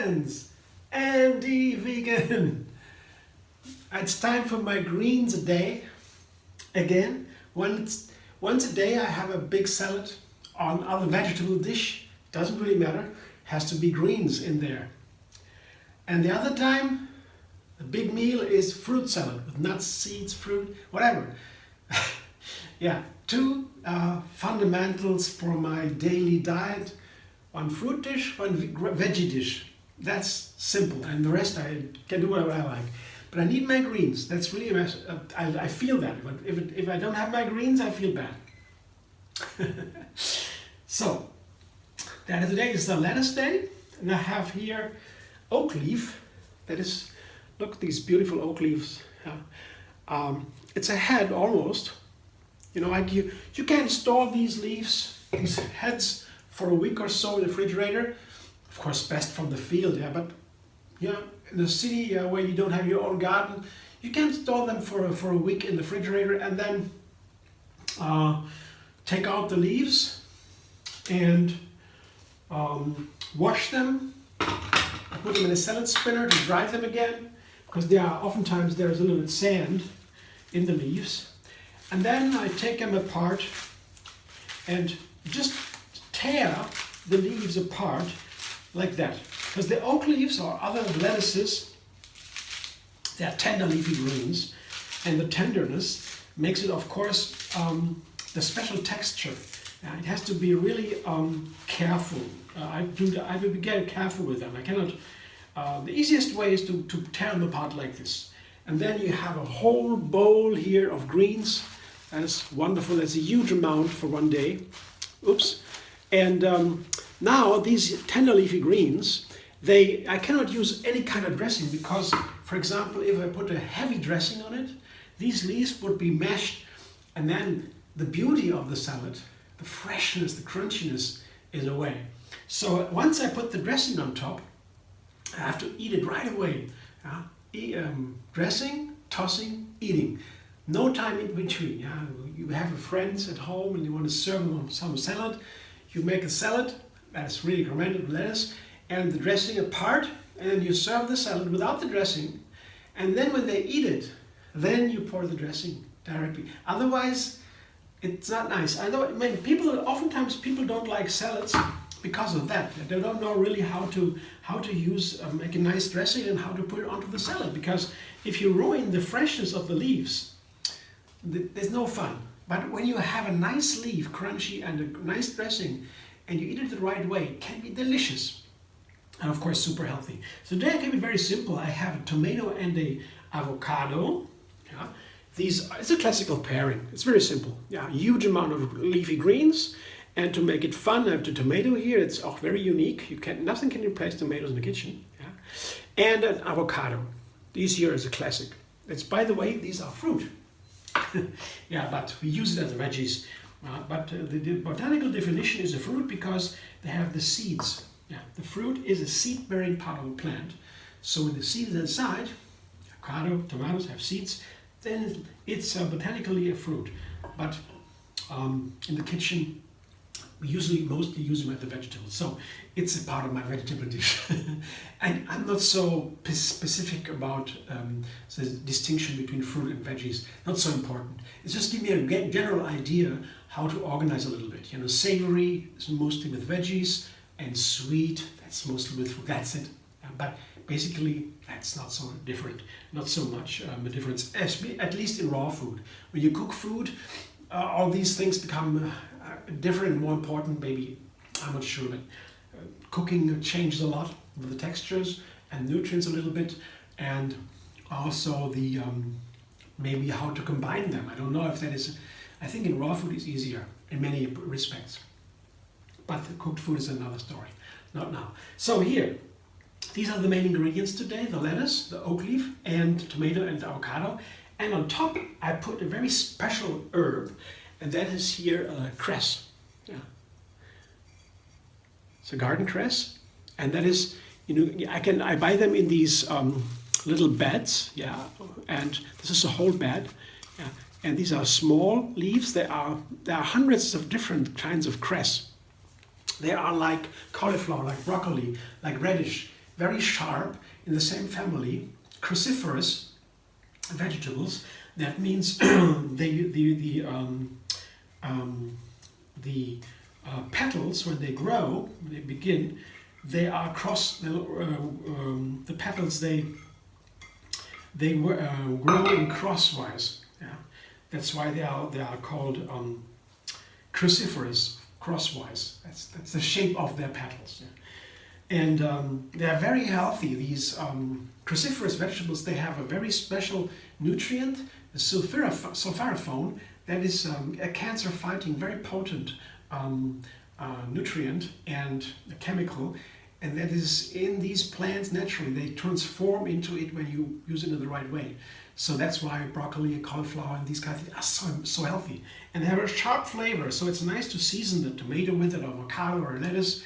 friends, Andy Vegan. It's time for my greens a day. Again, once a day I have a big salad on other vegetable dish. Doesn't really matter, has to be greens in there. And the other time, the big meal is fruit salad with nuts, seeds, fruit, whatever. Yeah, two fundamentals for my daily diet. One fruit dish, one veggie dish. That's simple, and the rest I can do whatever I like. But I need my greens. That's really, I feel that. But if I don't have my greens, I feel bad. So, today is the lettuce day, and I have here oak leaf. That is, look at these beautiful oak leaves. It's a head almost. You know, like you can store these leaves, these heads, for a week or so in the refrigerator. Of course, best from the field, yeah. But yeah, in the city where you don't have your own garden, you can store them for a week in the refrigerator, and then take out the leaves and wash them. I put them in a salad spinner to dry them again, because oftentimes there's a little bit sand in the leaves. And then I take them apart and just tear the leaves apart like that. Because the oak leaves or other lettuces, they are tender leafy greens, and the tenderness makes it, of course, the special texture. It has to be really careful. I will be very careful with them. I cannot. The easiest way is to tear them apart like this, and then you have a whole bowl here of greens. That is wonderful. That's a huge amount for one day. Oops. And now these tender leafy greens, I cannot use any kind of dressing, because, for example, if I put a heavy dressing on it, these leaves would be mashed, and then the beauty of the salad, the freshness, the crunchiness is away. So once I put the dressing on top, I have to eat it right away. Dressing, tossing, eating. No time in between. Yeah? You have friends at home and you want to serve them some salad. You make a salad, that's really recommended with lettuce, and the dressing apart, and then you serve the salad without the dressing, and then when they eat it, then you pour the dressing directly. Otherwise, it's not nice. Oftentimes people don't like salads because of that. They don't know really how to make a nice dressing and how to put it onto the salad, because if you ruin the freshness of the leaves, there's no fun. But when you have a nice leaf, crunchy, and a nice dressing, and you eat it the right way, it can be delicious. And of course, super healthy. So today I can be very simple. I have a tomato and a avocado. Yeah. It's a classical pairing. It's very simple. Yeah, huge amount of leafy greens. And to make it fun, I have the tomato here. It's auch very unique. Nothing can replace tomatoes in the kitchen. Yeah. And an avocado. These here is a classic. By the way, these are fruit. Yeah, but we use it as veggies. But the botanical definition is a fruit because they have the seeds. Yeah, the fruit is a seed-bearing part of a plant. So when the seed is inside, avocado, tomatoes have seeds, then it's botanically a fruit. But in the kitchen, we mostly use them as the vegetables. So it's a part of my vegetable dish. And I'm not so specific about the distinction between fruit and veggies. Not so important. It's just give me a general idea how to organize a little bit. You know, savory is mostly with veggies, and sweet, that's mostly with fruit. That's it. But basically, that's not so different. Not so much a difference, at least in raw food. When you cook food, all these things become different and more important. Maybe, I'm not sure, but cooking changes a lot with the textures and nutrients a little bit, and also the maybe how to combine them. I don't know if that is. I think in raw food is easier in many respects, but the cooked food is another story. Not now. So here, these are the main ingredients today: the lettuce, the oak leaf, and tomato and avocado. And on top, I put a very special herb, and that is here cress. Yeah. It's a garden cress, and that is, I buy them in these little beds. Yeah, and this is a whole bed. Yeah, and these are small leaves. There are hundreds of different kinds of cress. They are like cauliflower, like broccoli, like radish. very sharp, in the same family, cruciferous vegetables. That means the petals, when they grow, when they begin, they are the petals grow in crosswise. Yeah? That's why they are called cruciferous, crosswise. That's the shape of their petals. Yeah? And they are very healthy. These cruciferous vegetables, they have a very special nutrient, the sulforaphane, that is a cancer-fighting, very potent nutrient and a chemical, and that is in these plants naturally. They transform into it when you use it in the right way. So that's why broccoli and cauliflower and these kinds of things are so healthy. And they have a sharp flavor, so it's nice to season the tomato with it, or avocado or lettuce.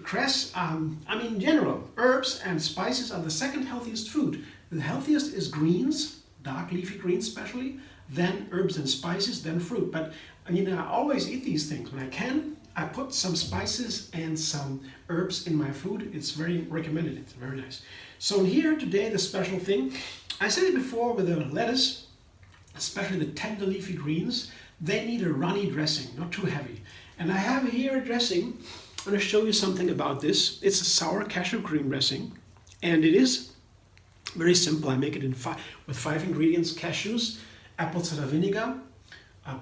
Cress, I mean in general, herbs and spices are the second healthiest food. The healthiest is greens, dark leafy greens especially, then herbs and spices, then fruit. But I mean, I always eat these things. When I can, I put some spices and some herbs in my food. It's very recommended, it's very nice. So here today, the special thing, I said it before with the lettuce, especially the tender leafy greens, they need a runny dressing, not too heavy. And I have here a dressing. I'm going to show you something about this. It's a sour cashew cream dressing, and it is very simple. I make it with 5 ingredients: cashews, apple cider vinegar,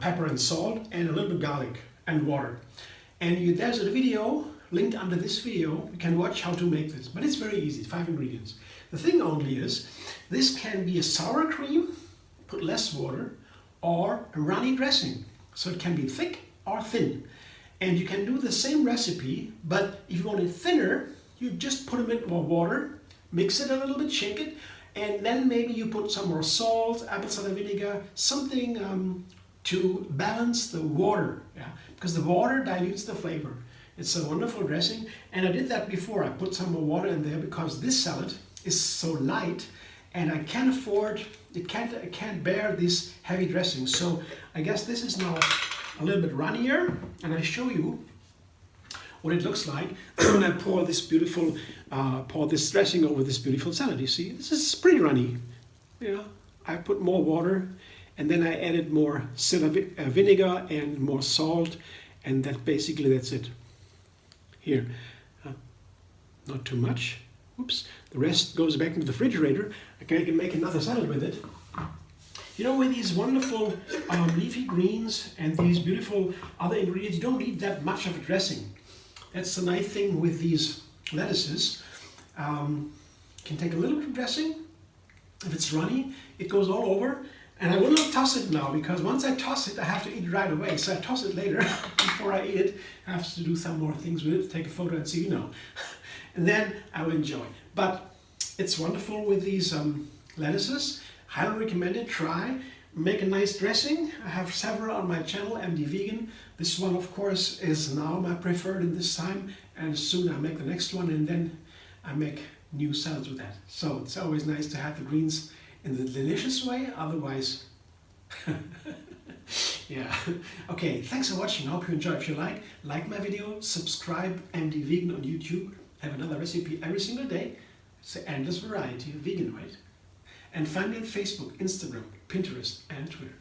pepper and salt, and a little bit garlic and water. And there's a video linked under this video. You can watch how to make this, but it's very easy. 5 ingredients. The thing only is, this can be a sour cream, put less water, or a runny dressing. So it can be thick or thin. And you can do the same recipe, but if you want it thinner, you just put a bit more water, mix it a little bit, shake it, and then maybe you put some more salt, apple cider vinegar, something to balance the water, yeah? Because the water dilutes the flavor. It's a wonderful dressing, and I did that before. I put some more water in there because this salad is so light, and I can't afford, it can't bear this heavy dressing. So I guess this is now a little bit runnier, and I show you what it looks like when I pour this beautiful, pour this dressing over this beautiful salad. You see, this is pretty runny. Yeah, I put more water, and then I added more vinegar and more salt, and that's it. Here, not too much. Oops, the rest goes back into the refrigerator. I can make another salad with it. You know, with these wonderful leafy greens and these beautiful other ingredients, you don't need that much of a dressing. That's the nice thing with these lettuces. You can take a little bit of dressing. If it's runny, it goes all over. And I will not toss it now, because once I toss it, I have to eat it right away. So I toss it later before I eat it. I have to do some more things with it, take a photo and see, you know. And then I will enjoy. But it's wonderful with these lettuces. Highly recommend it. Try. Make a nice dressing. I have several on my channel, MD Vegan. This one, of course, is now my preferred in this time. And soon I'll make the next one, and then I make new salads with that. So it's always nice to have the greens in the delicious way. Otherwise, yeah. Okay, thanks for watching. I hope you enjoy. If you like my video, subscribe, MD Vegan on YouTube. I have another recipe every single day. It's an endless variety of vegan, right? And find me on Facebook, Instagram, Pinterest, and Twitter.